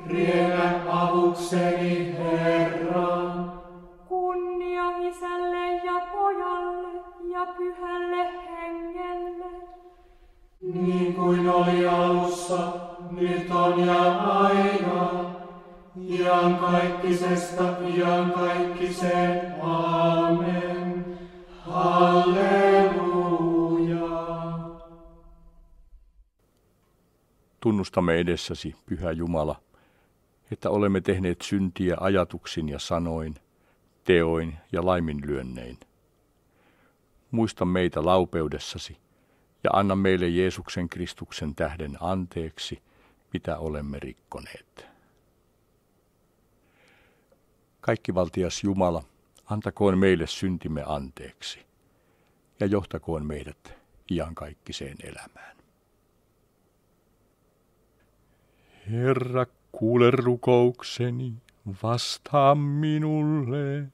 riennä avukseni, Herra. Kunnia Isälle ja Pojalle ja Pyhälle Hengelle. Niin kuin oli alussa, nyt on ja aina, iankaikkisesta iankaikkiseen. Aamen. Halleluja. Tunnustamme edessäsi, Pyhä Jumala, että olemme tehneet syntiä ajatuksin ja sanoin, teoin ja laiminlyönnein. Muista meitä laupeudessasi ja anna meille Jeesuksen Kristuksen tähden anteeksi, mitä olemme rikkoneet. Kaikkivaltias Jumala, antakoon meille syntimme anteeksi ja johtakoon meidät iankaikkiseen elämään. Herra, kuule rukoukseni, vastaa minulle.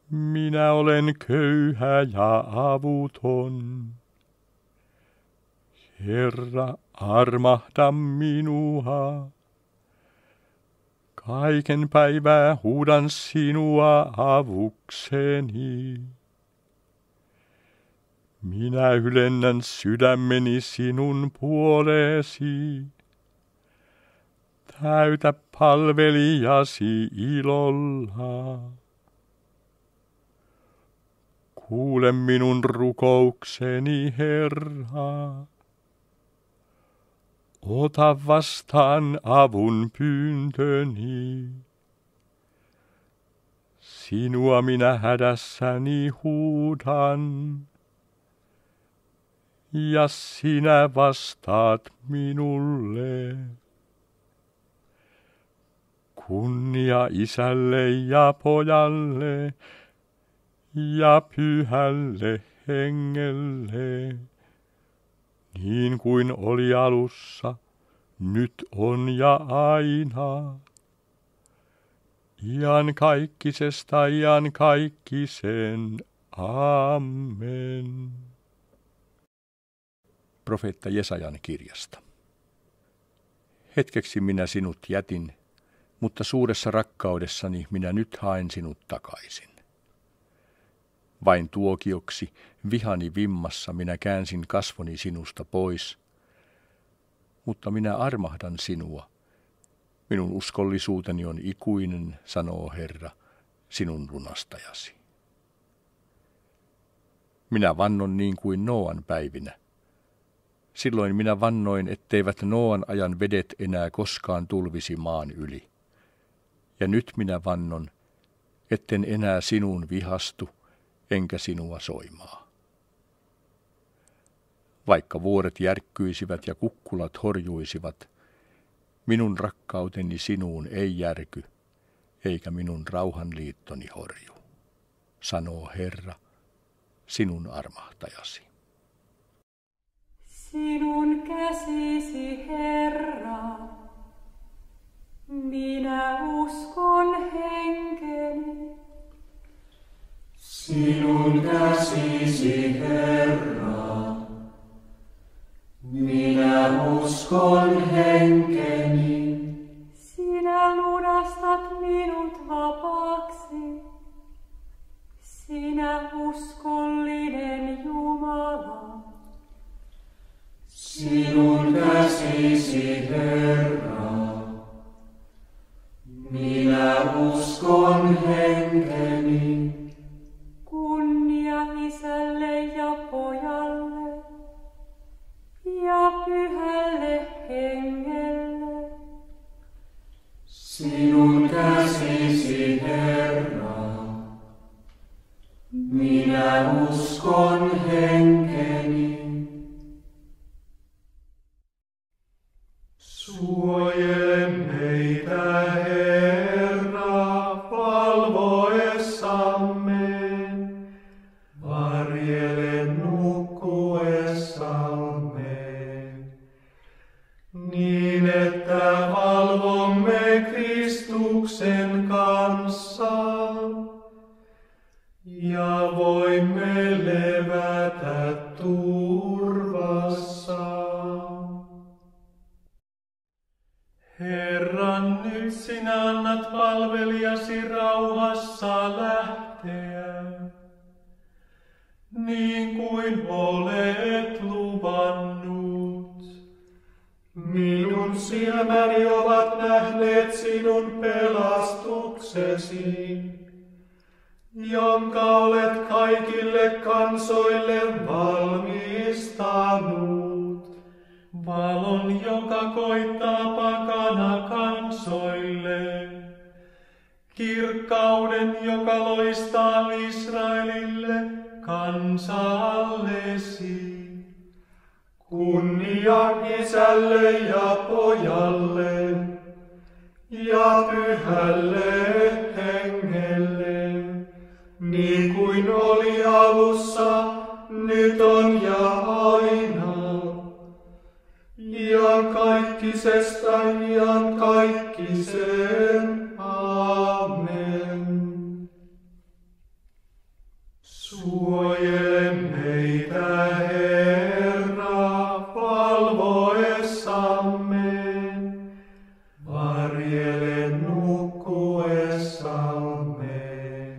Minä olen köyhä ja avuton. Herra, armahda minua. Kaiken päivää huudan sinua avukseni. Minä ylennän sydämeni sinun puoleesi. Täytä palvelijasi ilolla. Kuule minun rukoukseni, Herra. Ota vastaan avun pyyntöni. Sinua minä hädässäni huudan. Ja sinä vastaat minulle. Kunnia Isälle ja Pojalle ja Pyhälle Hengelle, niin kuin oli alussa, nyt on ja aina. Iankaikkisesta iankaikkiseen. Amen. Profeetta Jesajan kirjasta. Hetkeksi minä sinut jätin, mutta suuressa rakkaudessani minä nyt haen sinut takaisin. Vain tuokioksi, vihani vimmassa, minä käänsin kasvoni sinusta pois, mutta minä armahdan sinua. Minun uskollisuuteni on ikuinen, sanoo Herra, sinun lunastajasi. Minä vannon niin kuin Nooan päivinä. Silloin minä vannoin, etteivät Nooan ajan vedet enää koskaan tulvisi maan yli. Ja nyt minä vannon, etten enää sinuun vihastu, enkä sinua soimaa. Vaikka vuoret järkkyisivät ja kukkulat horjuisivat, minun rakkauteni sinuun ei järky, eikä minun rauhanliittoni horju, sanoo Herra, sinun armahtajasi. Sinun käsisi, Herra, minä uskon henkeni. Sinun käsisi, Herra, minä uskon henkeni. Sinä lunastat minut vapaaksi, sinä uskollinen Jumala. Sinun käsisi, Herra, minä uskon henkeni. Kunnia Isälle ja Pojalle ja Pyhälle Hengelle. Sinun käsisi, Herra, minä uskon henkeni. Suojele meitä, Herra, valvoessamme. Varjele nukkuessamme, niin että valvomme Kristuksen kanssa ja voimme levätä turvassa. Herran, nyt sinä annat palvelijasi rauhassa lähteä, niin kuin olet luvannut. Minun silmäni ovat nähneet sinun pelastuksesi, jonka olet kaikille kansoille valmistanut. Valon, joka koittaa pakana kansoille, kirkkauden, joka loistaa Israelille kansallesi. Kunnia Isälle ja Pojalle ja Pyhälle Hengelle, niin kuin oli alussa, nyt on ja aina, iankaikkisesta iankaikkiseen. Amen. Suojele meitä, Herra, valvoessamme, varjele nukkuessamme,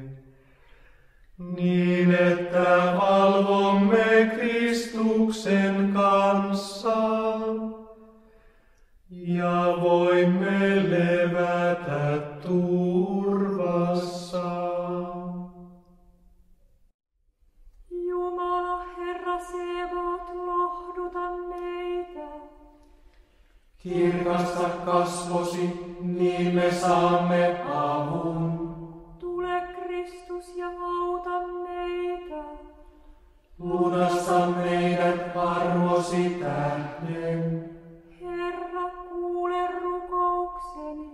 niin että valvomme Kristuksen kanssa ja voimme levätä turvassa. Jumala, Herra Sebaot, lohduta meitä. Kirkasta kasvosi, niin me saamme avun. Tule Kristus ja auta meitä. Lunasta meidät armosi tähden. Herra, kuule rukoukseni.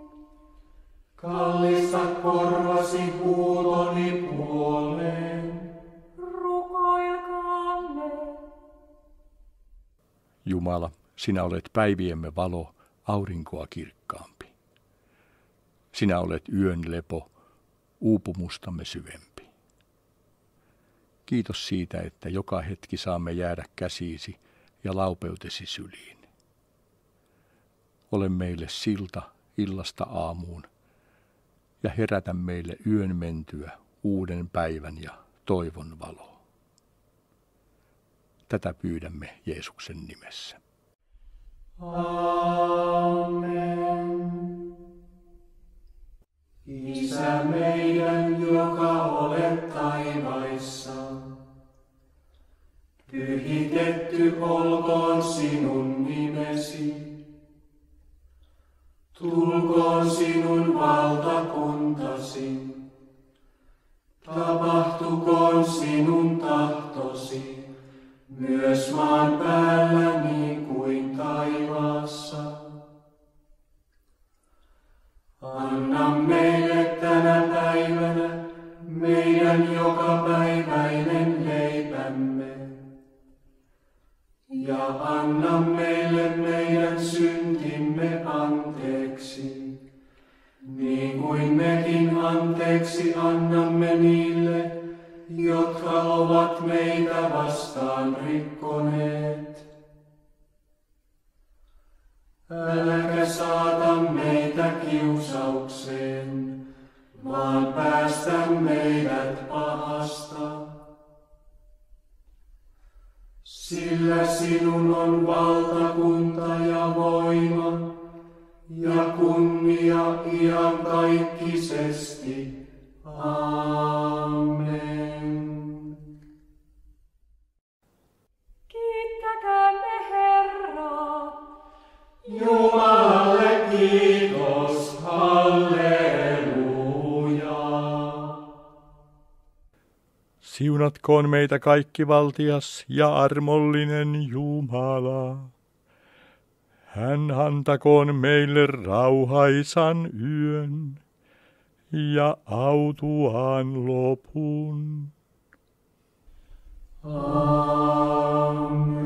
Kallista korvasi huutoni puoleen. Rukoilkaamme. Jumala, sinä olet päiviemme valo, aurinkoa kirkkaampi. Sinä olet yön lepo, uupumustamme syvempi. Kiitos siitä, että joka hetki saamme jäädä käsiisi ja laupeutesi syliin. Ole meille silta illasta aamuun ja herätä meille yön mentyä uuden päivän ja toivon valo. Tätä pyydämme Jeesuksen nimessä. Amen. Isä meidän, joka olet taivaissa, pyhitetty olkoon sinun nimesi. Tulkoon sinun valtakuntasi, tapahtukoon sinun tahtosi, myös maan päällä niin kuin taivaassa. Anna meille tänä päivänä meidän jokapäiväinen leipämme, ja anna meille meidän syntimme anteeksi, niin kuin mekin anteeksi annamme niille, jotka ovat meitä vastaan rikkoneet. Äläkä saata meitä kiusaukseen, vaan päästä meidät pahasta. Sillä sinun on valtakunta ja voima ja kunnia iankaikkisesti. Amen. Kiittäkäämme Herraa. Jumalalle kiitos, halleluja. Siunatkoon meitä kaikkivaltias ja armollinen Jumala. Hän antakoon meille rauhaisan yön ja autuaan lopun. Amen.